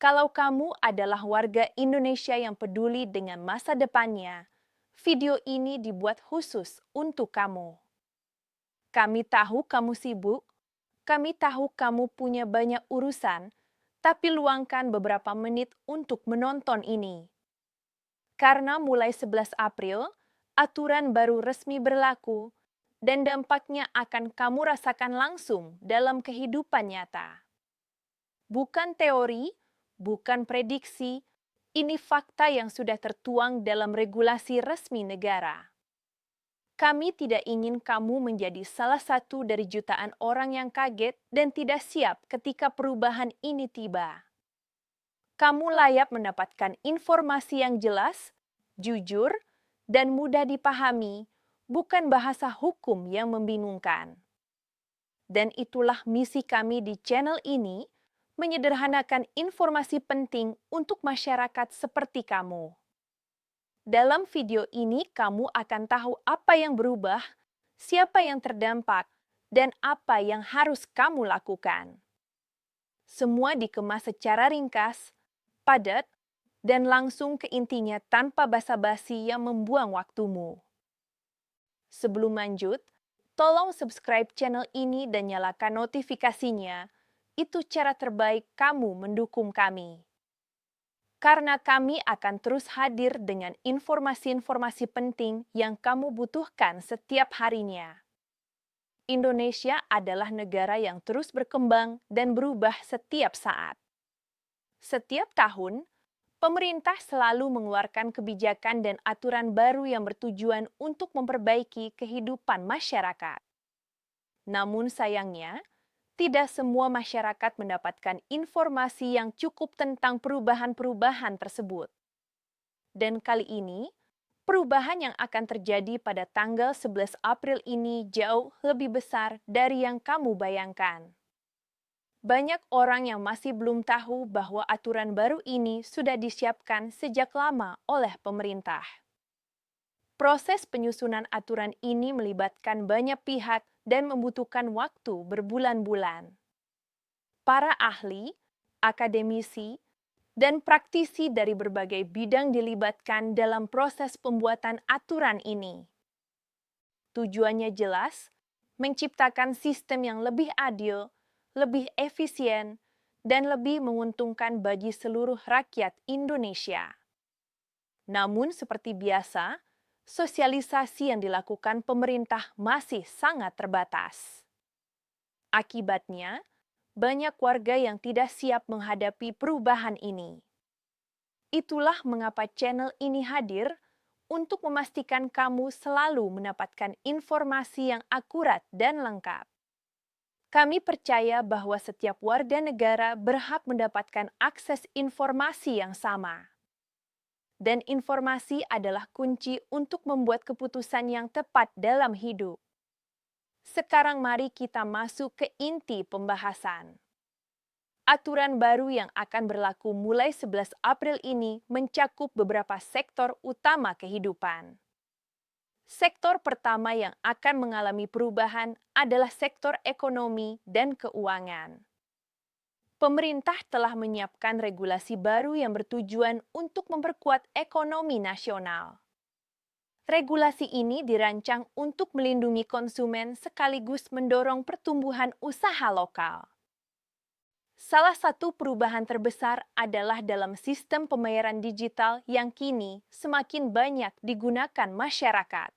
Kalau kamu adalah warga Indonesia yang peduli dengan masa depannya, video ini dibuat khusus untuk kamu. Kami tahu kamu sibuk, kami tahu kamu punya banyak urusan, tapi luangkan beberapa menit untuk menonton ini. Karena mulai 11 April, aturan baru resmi berlaku dan dampaknya akan kamu rasakan langsung dalam kehidupan nyata. Bukan teori, bukan prediksi, ini fakta yang sudah tertuang dalam regulasi resmi negara. Kami tidak ingin kamu menjadi salah satu dari jutaan orang yang kaget dan tidak siap ketika perubahan ini tiba. Kamu layak mendapatkan informasi yang jelas, jujur, dan mudah dipahami, bukan bahasa hukum yang membingungkan. Dan itulah misi kami di channel ini, menyederhanakan informasi penting untuk masyarakat seperti kamu. Dalam video ini, kamu akan tahu apa yang berubah, siapa yang terdampak, dan apa yang harus kamu lakukan. Semua dikemas secara ringkas, padat, dan langsung ke intinya tanpa basa-basi yang membuang waktumu. Sebelum lanjut, tolong subscribe channel ini dan nyalakan notifikasinya. Itu cara terbaik kamu mendukung kami. Karena kami akan terus hadir dengan informasi-informasi penting yang kamu butuhkan setiap harinya. Indonesia adalah negara yang terus berkembang dan berubah setiap saat. Setiap tahun, pemerintah selalu mengeluarkan kebijakan dan aturan baru yang bertujuan untuk memperbaiki kehidupan masyarakat. Namun sayangnya, tidak semua masyarakat mendapatkan informasi yang cukup tentang perubahan-perubahan tersebut. Dan kali ini, perubahan yang akan terjadi pada tanggal 11 April ini jauh lebih besar dari yang kamu bayangkan. Banyak orang yang masih belum tahu bahwa aturan baru ini sudah disiapkan sejak lama oleh pemerintah. Proses penyusunan aturan ini melibatkan banyak pihak dan membutuhkan waktu berbulan-bulan. Para ahli, akademisi, dan praktisi dari berbagai bidang dilibatkan dalam proses pembuatan aturan ini. Tujuannya jelas, menciptakan sistem yang lebih adil, lebih efisien, dan lebih menguntungkan bagi seluruh rakyat Indonesia. Namun seperti biasa, sosialisasi yang dilakukan pemerintah masih sangat terbatas. Akibatnya, banyak warga yang tidak siap menghadapi perubahan ini. Itulah mengapa channel ini hadir untuk memastikan kamu selalu mendapatkan informasi yang akurat dan lengkap. Kami percaya bahwa setiap warga negara berhak mendapatkan akses informasi yang sama. Dan informasi adalah kunci untuk membuat keputusan yang tepat dalam hidup. Sekarang mari kita masuk ke inti pembahasan. Aturan baru yang akan berlaku mulai 11 April ini mencakup beberapa sektor utama kehidupan. Sektor pertama yang akan mengalami perubahan adalah sektor ekonomi dan keuangan. Pemerintah telah menyiapkan regulasi baru yang bertujuan untuk memperkuat ekonomi nasional. Regulasi ini dirancang untuk melindungi konsumen sekaligus mendorong pertumbuhan usaha lokal. Salah satu perubahan terbesar adalah dalam sistem pembayaran digital yang kini semakin banyak digunakan masyarakat.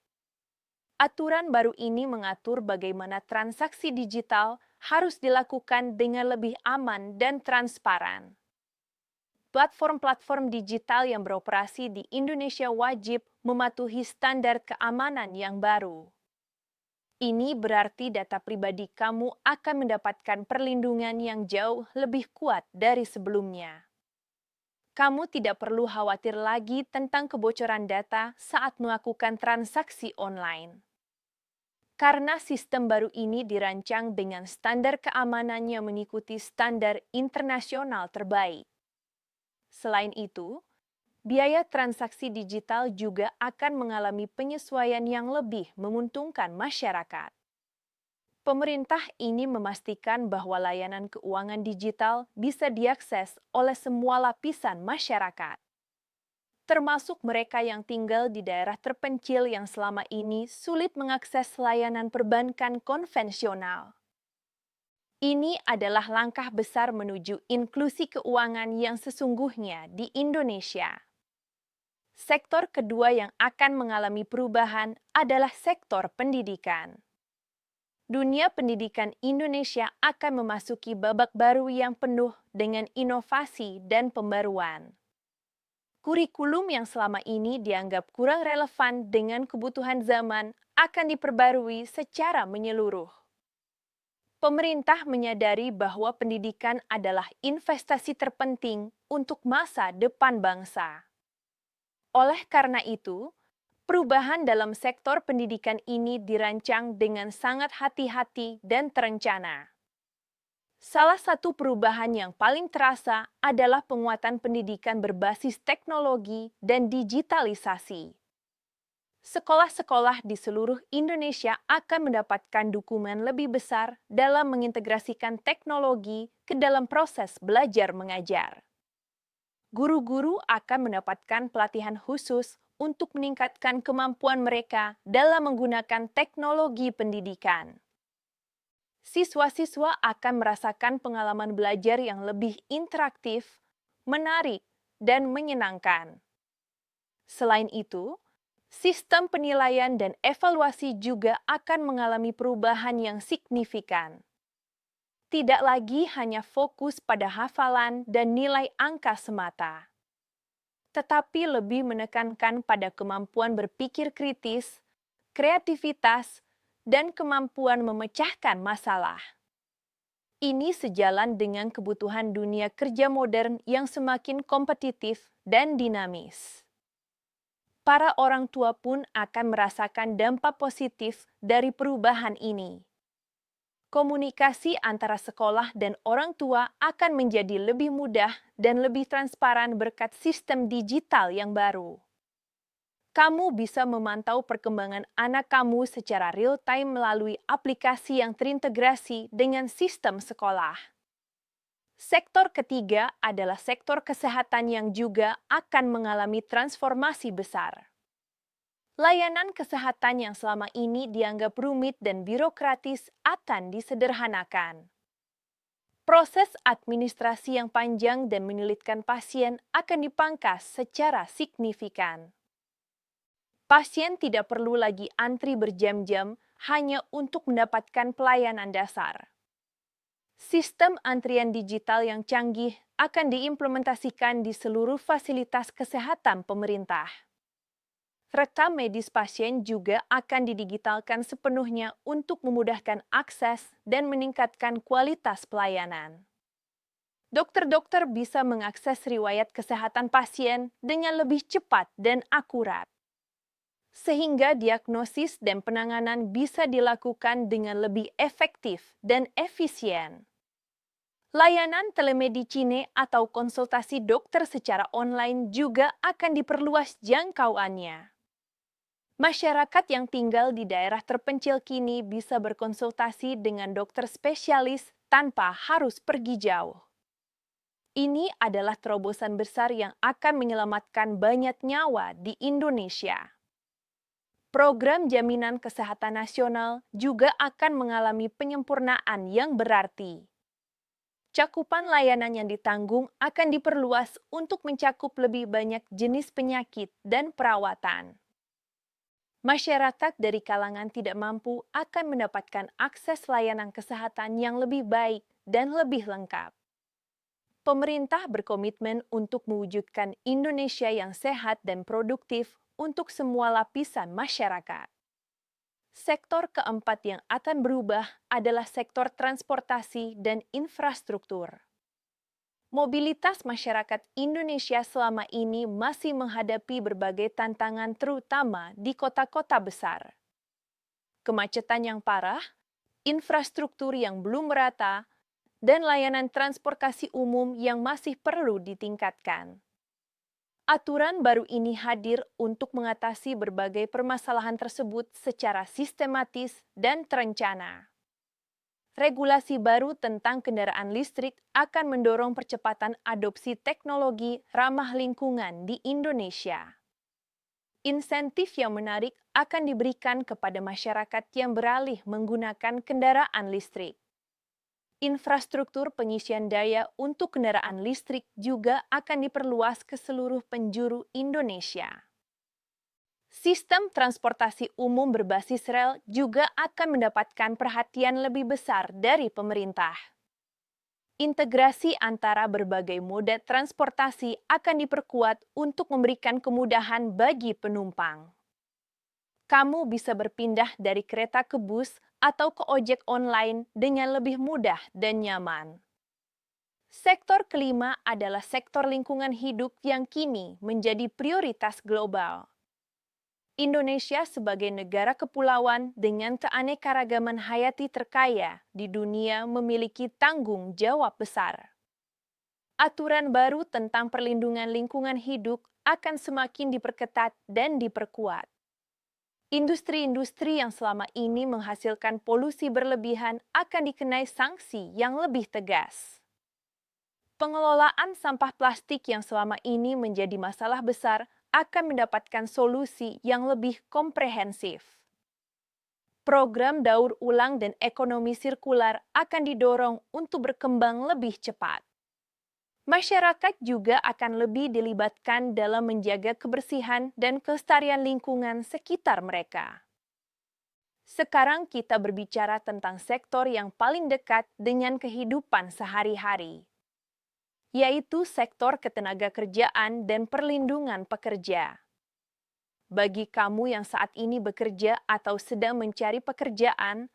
Aturan baru ini mengatur bagaimana transaksi digital harus dilakukan dengan lebih aman dan transparan. Platform-platform digital yang beroperasi di Indonesia wajib mematuhi standar keamanan yang baru. Ini berarti data pribadi kamu akan mendapatkan perlindungan yang jauh lebih kuat dari sebelumnya. Kamu tidak perlu khawatir lagi tentang kebocoran data saat melakukan transaksi online. Karena sistem baru ini dirancang dengan standar keamanan yang mengikuti standar internasional terbaik. Selain itu, biaya transaksi digital juga akan mengalami penyesuaian yang lebih menguntungkan masyarakat. Pemerintah ini memastikan bahwa layanan keuangan digital bisa diakses oleh semua lapisan masyarakat, termasuk mereka yang tinggal di daerah terpencil yang selama ini sulit mengakses layanan perbankan konvensional. Ini adalah langkah besar menuju inklusi keuangan yang sesungguhnya di Indonesia. Sektor kedua yang akan mengalami perubahan adalah sektor pendidikan. Dunia pendidikan Indonesia akan memasuki babak baru yang penuh dengan inovasi dan pembaruan. Kurikulum yang selama ini dianggap kurang relevan dengan kebutuhan zaman akan diperbarui secara menyeluruh. Pemerintah menyadari bahwa pendidikan adalah investasi terpenting untuk masa depan bangsa. Oleh karena itu, perubahan dalam sektor pendidikan ini dirancang dengan sangat hati-hati dan terencana. Salah satu perubahan yang paling terasa adalah penguatan pendidikan berbasis teknologi dan digitalisasi. Sekolah-sekolah di seluruh Indonesia akan mendapatkan dukungan lebih besar dalam mengintegrasikan teknologi ke dalam proses belajar mengajar. Guru-guru akan mendapatkan pelatihan khusus untuk meningkatkan kemampuan mereka dalam menggunakan teknologi pendidikan. Siswa-siswa akan merasakan pengalaman belajar yang lebih interaktif, menarik, dan menyenangkan. Selain itu, sistem penilaian dan evaluasi juga akan mengalami perubahan yang signifikan. Tidak lagi hanya fokus pada hafalan dan nilai angka semata, tetapi lebih menekankan pada kemampuan berpikir kritis, kreativitas, dan kemampuan memecahkan masalah. Ini sejalan dengan kebutuhan dunia kerja modern yang semakin kompetitif dan dinamis. Para orang tua pun akan merasakan dampak positif dari perubahan ini. Komunikasi antara sekolah dan orang tua akan menjadi lebih mudah dan lebih transparan berkat sistem digital yang baru. Kamu bisa memantau perkembangan anak kamu secara real-time melalui aplikasi yang terintegrasi dengan sistem sekolah. Sektor ketiga adalah sektor kesehatan yang juga akan mengalami transformasi besar. Layanan kesehatan yang selama ini dianggap rumit dan birokratis akan disederhanakan. Proses administrasi yang panjang dan menyulitkan pasien akan dipangkas secara signifikan. Pasien tidak perlu lagi antri berjam-jam hanya untuk mendapatkan pelayanan dasar. Sistem antrian digital yang canggih akan diimplementasikan di seluruh fasilitas kesehatan pemerintah. Rekam medis pasien juga akan didigitalkan sepenuhnya untuk memudahkan akses dan meningkatkan kualitas pelayanan. Dokter-dokter bisa mengakses riwayat kesehatan pasien dengan lebih cepat dan akurat, sehingga diagnosis dan penanganan bisa dilakukan dengan lebih efektif dan efisien. Layanan telemedicine atau konsultasi dokter secara online juga akan diperluas jangkauannya. Masyarakat yang tinggal di daerah terpencil kini bisa berkonsultasi dengan dokter spesialis tanpa harus pergi jauh. Ini adalah terobosan besar yang akan menyelamatkan banyak nyawa di Indonesia. Program Jaminan Kesehatan Nasional juga akan mengalami penyempurnaan yang berarti. Cakupan layanan yang ditanggung akan diperluas untuk mencakup lebih banyak jenis penyakit dan perawatan. Masyarakat dari kalangan tidak mampu akan mendapatkan akses layanan kesehatan yang lebih baik dan lebih lengkap. Pemerintah berkomitmen untuk mewujudkan Indonesia yang sehat dan produktif untuk semua lapisan masyarakat. Sektor keempat yang akan berubah adalah sektor transportasi dan infrastruktur. Mobilitas masyarakat Indonesia selama ini masih menghadapi berbagai tantangan terutama di kota-kota besar. Kemacetan yang parah, infrastruktur yang belum merata, dan layanan transportasi umum yang masih perlu ditingkatkan. Aturan baru ini hadir untuk mengatasi berbagai permasalahan tersebut secara sistematis dan terencana. regulasi baru tentang kendaraan listrik akan mendorong percepatan adopsi teknologi ramah lingkungan di Indonesia. Insentif yang menarik akan diberikan kepada masyarakat yang beralih menggunakan kendaraan listrik. Infrastruktur pengisian daya untuk kendaraan listrik juga akan diperluas ke seluruh penjuru Indonesia. Sistem transportasi umum berbasis rel juga akan mendapatkan perhatian lebih besar dari pemerintah. Integrasi antara berbagai moda transportasi akan diperkuat untuk memberikan kemudahan bagi penumpang. Kamu bisa berpindah dari kereta ke bus atau ke ojek online dengan lebih mudah dan nyaman. Sektor kelima adalah sektor lingkungan hidup yang kini menjadi prioritas global. Indonesia sebagai negara kepulauan dengan keanekaragaman hayati terkaya di dunia memiliki tanggung jawab besar. Aturan baru tentang perlindungan lingkungan hidup akan semakin diperketat dan diperkuat. Industri-industri yang selama ini menghasilkan polusi berlebihan akan dikenai sanksi yang lebih tegas. Pengelolaan sampah plastik yang selama ini menjadi masalah besar akan mendapatkan solusi yang lebih komprehensif. Program daur ulang dan ekonomi sirkular akan didorong untuk berkembang lebih cepat. Masyarakat juga akan lebih dilibatkan dalam menjaga kebersihan dan kelestarian lingkungan sekitar mereka. Sekarang kita berbicara tentang sektor yang paling dekat dengan kehidupan sehari-hari, yaitu sektor ketenagakerjaan dan perlindungan pekerja. Bagi kamu yang saat ini bekerja atau sedang mencari pekerjaan,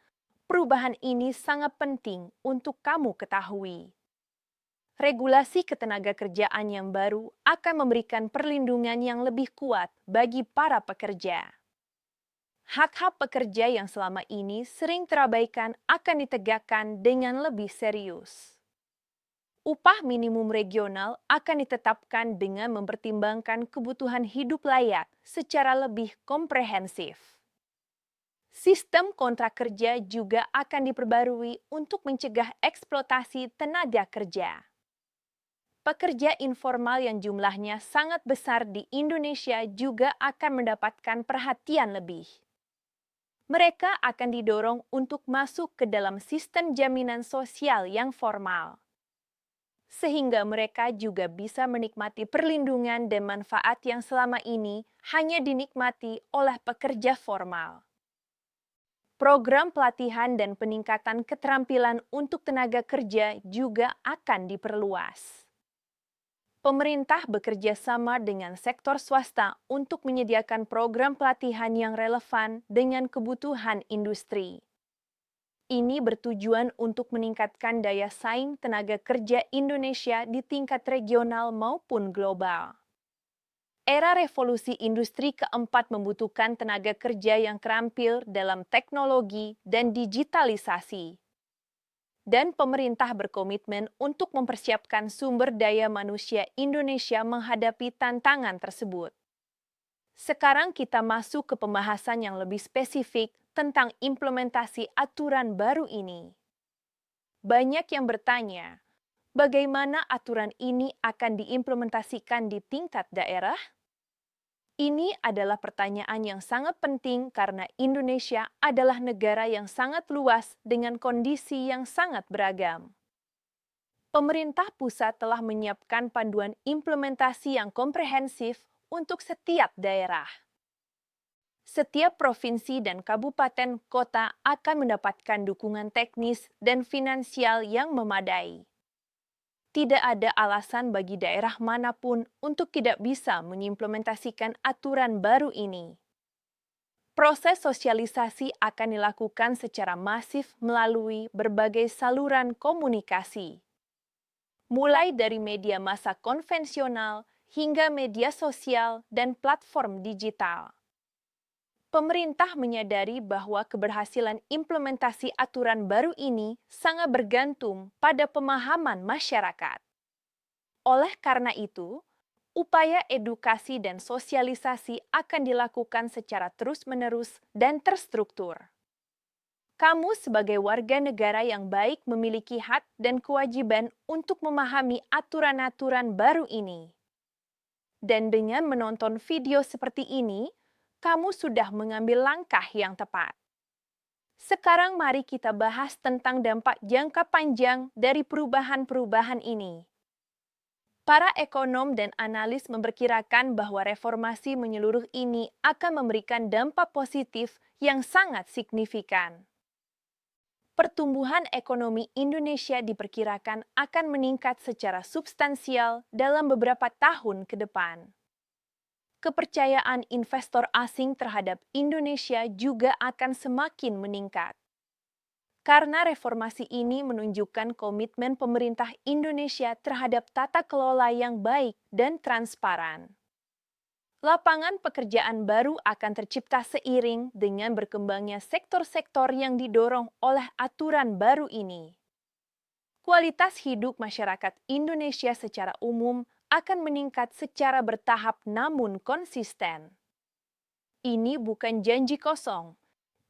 perubahan ini sangat penting untuk kamu ketahui. Regulasi ketenagakerjaan yang baru akan memberikan perlindungan yang lebih kuat bagi para pekerja. Hak-hak pekerja yang selama ini sering terabaikan akan ditegakkan dengan lebih serius. Upah minimum regional akan ditetapkan dengan mempertimbangkan kebutuhan hidup layak secara lebih komprehensif. Sistem kontrak kerja juga akan diperbarui untuk mencegah eksploitasi tenaga kerja. Pekerja informal yang jumlahnya sangat besar di Indonesia juga akan mendapatkan perhatian lebih. Mereka akan didorong untuk masuk ke dalam sistem jaminan sosial yang formal, sehingga mereka juga bisa menikmati perlindungan dan manfaat yang selama ini hanya dinikmati oleh pekerja formal. Program pelatihan dan peningkatan keterampilan untuk tenaga kerja juga akan diperluas. Pemerintah bekerja sama dengan sektor swasta untuk menyediakan program pelatihan yang relevan dengan kebutuhan industri. Ini bertujuan untuk meningkatkan daya saing tenaga kerja Indonesia di tingkat regional maupun global. Era revolusi industri keempat membutuhkan tenaga kerja yang terampil dalam teknologi dan digitalisasi. Dan pemerintah berkomitmen untuk mempersiapkan sumber daya manusia Indonesia menghadapi tantangan tersebut. Sekarang kita masuk ke pembahasan yang lebih spesifik tentang implementasi aturan baru ini. Banyak yang bertanya, bagaimana aturan ini akan diimplementasikan di tingkat daerah? Ini adalah pertanyaan yang sangat penting karena Indonesia adalah negara yang sangat luas dengan kondisi yang sangat beragam. Pemerintah pusat telah menyiapkan panduan implementasi yang komprehensif untuk setiap daerah. Setiap provinsi dan kabupaten kota akan mendapatkan dukungan teknis dan finansial yang memadai. Tidak ada alasan bagi daerah manapun untuk tidak bisa mengimplementasikan aturan baru ini. Proses sosialisasi akan dilakukan secara masif melalui berbagai saluran komunikasi, mulai dari media massa konvensional hingga media sosial dan platform digital. Pemerintah menyadari bahwa keberhasilan implementasi aturan baru ini sangat bergantung pada pemahaman masyarakat. Oleh karena itu, upaya edukasi dan sosialisasi akan dilakukan secara terus-menerus dan terstruktur. Kamu sebagai warga negara yang baik memiliki hak dan kewajiban untuk memahami aturan-aturan baru ini. Dan dengan menonton video seperti ini, kamu sudah mengambil langkah yang tepat. Sekarang mari kita bahas tentang dampak jangka panjang dari perubahan-perubahan ini. Para ekonom dan analis memperkirakan bahwa reformasi menyeluruh ini akan memberikan dampak positif yang sangat signifikan. Pertumbuhan ekonomi Indonesia diperkirakan akan meningkat secara substansial dalam beberapa tahun ke depan. Kepercayaan investor asing terhadap Indonesia juga akan semakin meningkat. Karena reformasi ini menunjukkan komitmen pemerintah Indonesia terhadap tata kelola yang baik dan transparan. Lapangan pekerjaan baru akan tercipta seiring dengan berkembangnya sektor-sektor yang didorong oleh aturan baru ini. Kualitas hidup masyarakat Indonesia secara umum akan meningkat secara bertahap namun konsisten. Ini bukan janji kosong.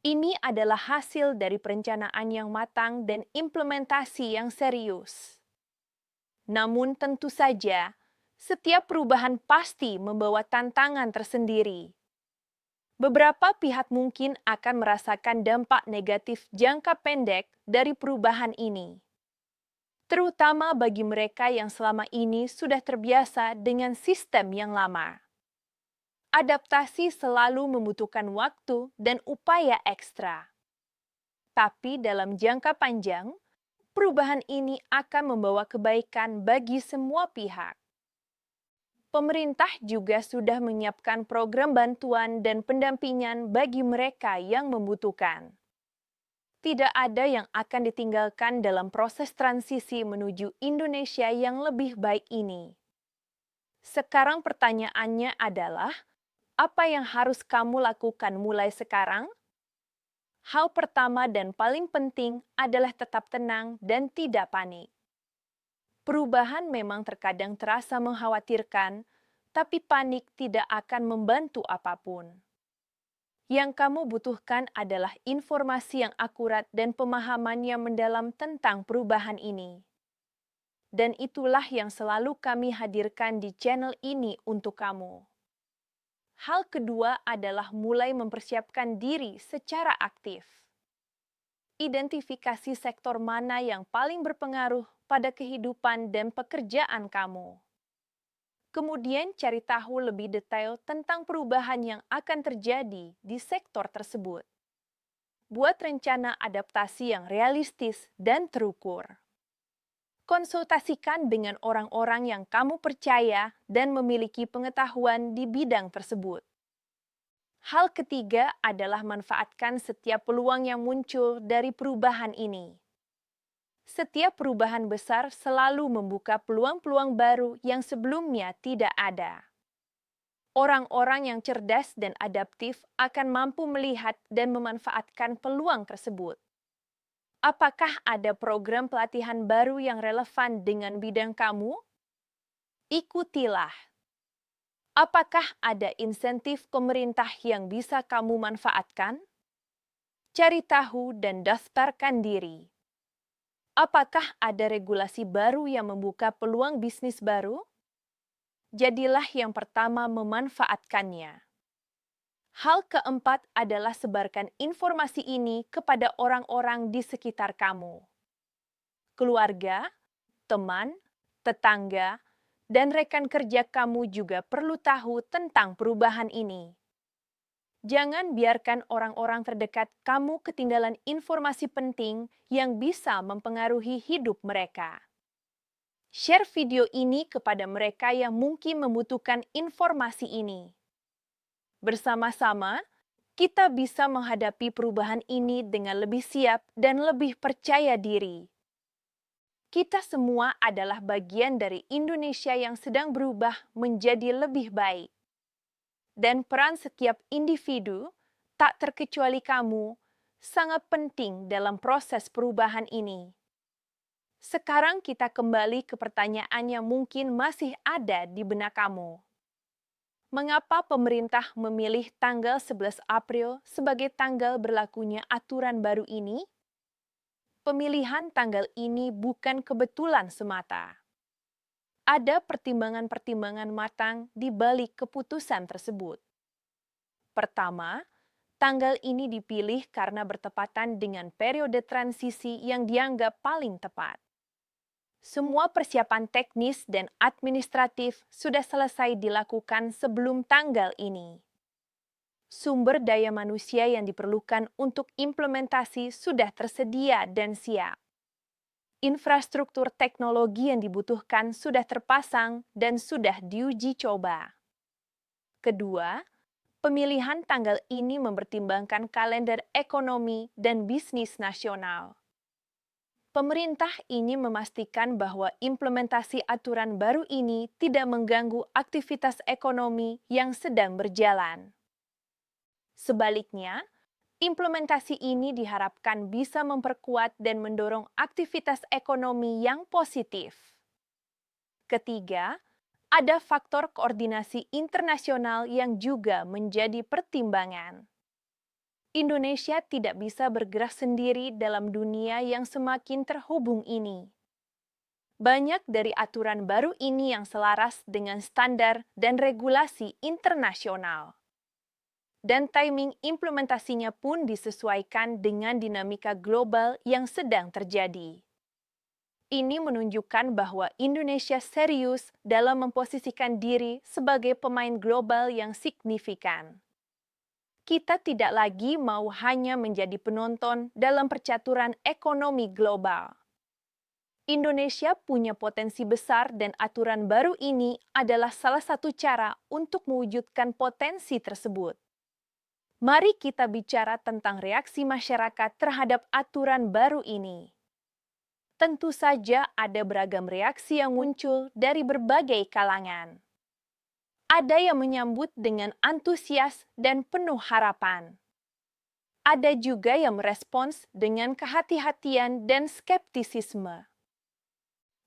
Ini adalah hasil dari perencanaan yang matang dan implementasi yang serius. Namun tentu saja, setiap perubahan pasti membawa tantangan tersendiri. Beberapa pihak mungkin akan merasakan dampak negatif jangka pendek dari perubahan ini, terutama bagi mereka yang selama ini sudah terbiasa dengan sistem yang lama. Adaptasi selalu membutuhkan waktu dan upaya ekstra. Tapi dalam jangka panjang, perubahan ini akan membawa kebaikan bagi semua pihak. Pemerintah juga sudah menyiapkan program bantuan dan pendampingan bagi mereka yang membutuhkan. Tidak ada yang akan ditinggalkan dalam proses transisi menuju Indonesia yang lebih baik ini. Sekarang pertanyaannya adalah, apa yang harus kamu lakukan mulai sekarang? Hal pertama dan paling penting adalah tetap tenang dan tidak panik. Perubahan memang terkadang terasa mengkhawatirkan, tapi panik tidak akan membantu apapun. Yang kamu butuhkan adalah informasi yang akurat dan pemahaman yang mendalam tentang perubahan ini. Dan itulah yang selalu kami hadirkan di channel ini untuk kamu. Hal kedua adalah mulai mempersiapkan diri secara aktif. Identifikasi sektor mana yang paling berpengaruh pada kehidupan dan pekerjaan kamu. Kemudian cari tahu lebih detail tentang perubahan yang akan terjadi di sektor tersebut. Buat rencana adaptasi yang realistis dan terukur. Konsultasikan dengan orang-orang yang kamu percaya dan memiliki pengetahuan di bidang tersebut. Hal ketiga adalah manfaatkan setiap peluang yang muncul dari perubahan ini. Setiap perubahan besar selalu membuka peluang-peluang baru yang sebelumnya tidak ada. Orang-orang yang cerdas dan adaptif akan mampu melihat dan memanfaatkan peluang tersebut. Apakah ada program pelatihan baru yang relevan dengan bidang kamu? Ikutilah. Apakah ada insentif pemerintah yang bisa kamu manfaatkan? Cari tahu dan daftarkan diri. Apakah ada regulasi baru yang membuka peluang bisnis baru? Jadilah yang pertama memanfaatkannya. Hal keempat adalah sebarkan informasi ini kepada orang-orang di sekitar kamu. Keluarga, teman, tetangga, dan rekan kerja kamu juga perlu tahu tentang perubahan ini. Jangan biarkan orang-orang terdekat kamu ketinggalan informasi penting yang bisa mempengaruhi hidup mereka. Share video ini kepada mereka yang mungkin membutuhkan informasi ini. Bersama-sama, kita bisa menghadapi perubahan ini dengan lebih siap dan lebih percaya diri. Kita semua adalah bagian dari Indonesia yang sedang berubah menjadi lebih baik. Dan peran setiap individu, tak terkecuali kamu, sangat penting dalam proses perubahan ini. Sekarang kita kembali ke pertanyaan yang mungkin masih ada di benak kamu. Mengapa pemerintah memilih tanggal 11 April sebagai tanggal berlakunya aturan baru ini? Pemilihan tanggal ini bukan kebetulan semata. Ada pertimbangan-pertimbangan matang di balik keputusan tersebut. Pertama, tanggal ini dipilih karena bertepatan dengan periode transisi yang dianggap paling tepat. Semua persiapan teknis dan administratif sudah selesai dilakukan sebelum tanggal ini. Sumber daya manusia yang diperlukan untuk implementasi sudah tersedia dan siap. Infrastruktur teknologi yang dibutuhkan sudah terpasang dan sudah diuji coba. Kedua, pemilihan tanggal ini mempertimbangkan kalender ekonomi dan bisnis nasional. Pemerintah ingin memastikan bahwa implementasi aturan baru ini tidak mengganggu aktivitas ekonomi yang sedang berjalan. Sebaliknya, implementasi ini diharapkan bisa memperkuat dan mendorong aktivitas ekonomi yang positif. Ketiga, ada faktor koordinasi internasional yang juga menjadi pertimbangan. Indonesia tidak bisa bergerak sendiri dalam dunia yang semakin terhubung ini. Banyak dari aturan baru ini yang selaras dengan standar dan regulasi internasional. Dan timing implementasinya pun disesuaikan dengan dinamika global yang sedang terjadi. Ini menunjukkan bahwa Indonesia serius dalam memposisikan diri sebagai pemain global yang signifikan. Kita tidak lagi mau hanya menjadi penonton dalam percaturan ekonomi global. Indonesia punya potensi besar dan aturan baru ini adalah salah satu cara untuk mewujudkan potensi tersebut. Mari kita bicara tentang reaksi masyarakat terhadap aturan baru ini. Tentu saja ada beragam reaksi yang muncul dari berbagai kalangan. Ada yang menyambut dengan antusias dan penuh harapan. Ada juga yang merespons dengan kehati-hatian dan skeptisisme.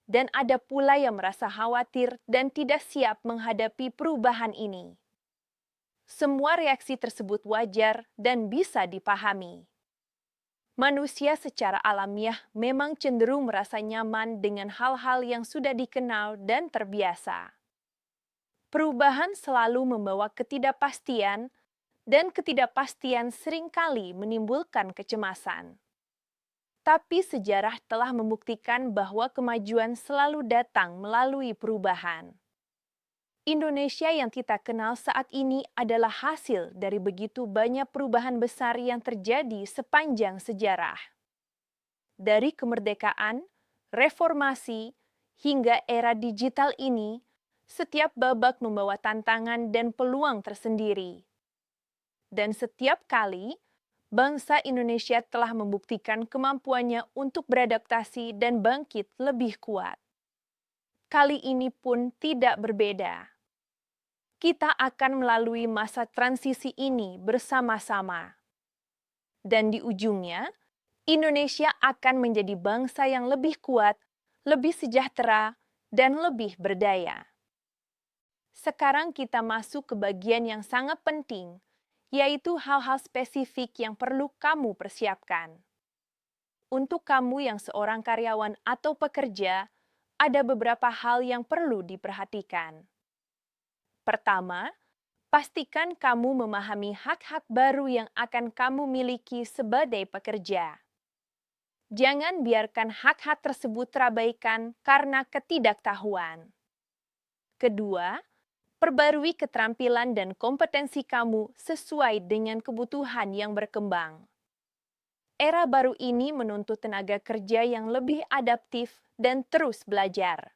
Dan ada pula yang merasa khawatir dan tidak siap menghadapi perubahan ini. Semua reaksi tersebut wajar dan bisa dipahami. Manusia secara alamiah memang cenderung merasa nyaman dengan hal-hal yang sudah dikenal dan terbiasa. Perubahan selalu membawa ketidakpastian, dan ketidakpastian seringkali menimbulkan kecemasan. Tapi sejarah telah membuktikan bahwa kemajuan selalu datang melalui perubahan. Indonesia yang kita kenal saat ini adalah hasil dari begitu banyak perubahan besar yang terjadi sepanjang sejarah. Dari kemerdekaan, reformasi, hingga era digital ini, setiap babak membawa tantangan dan peluang tersendiri. Dan setiap kali, bangsa Indonesia telah membuktikan kemampuannya untuk beradaptasi dan bangkit lebih kuat. Kali ini pun tidak berbeda. Kita akan melalui masa transisi ini bersama-sama. Dan di ujungnya, Indonesia akan menjadi bangsa yang lebih kuat, lebih sejahtera, dan lebih berdaya. Sekarang kita masuk ke bagian yang sangat penting, yaitu hal-hal spesifik yang perlu kamu persiapkan. Untuk kamu yang seorang karyawan atau pekerja, ada beberapa hal yang perlu diperhatikan. Pertama, pastikan kamu memahami hak-hak baru yang akan kamu miliki sebagai pekerja. Jangan biarkan hak-hak tersebut terabaikan karena ketidaktahuan. Kedua, perbarui keterampilan dan kompetensi kamu sesuai dengan kebutuhan yang berkembang. Era baru ini menuntut tenaga kerja yang lebih adaptif dan terus belajar.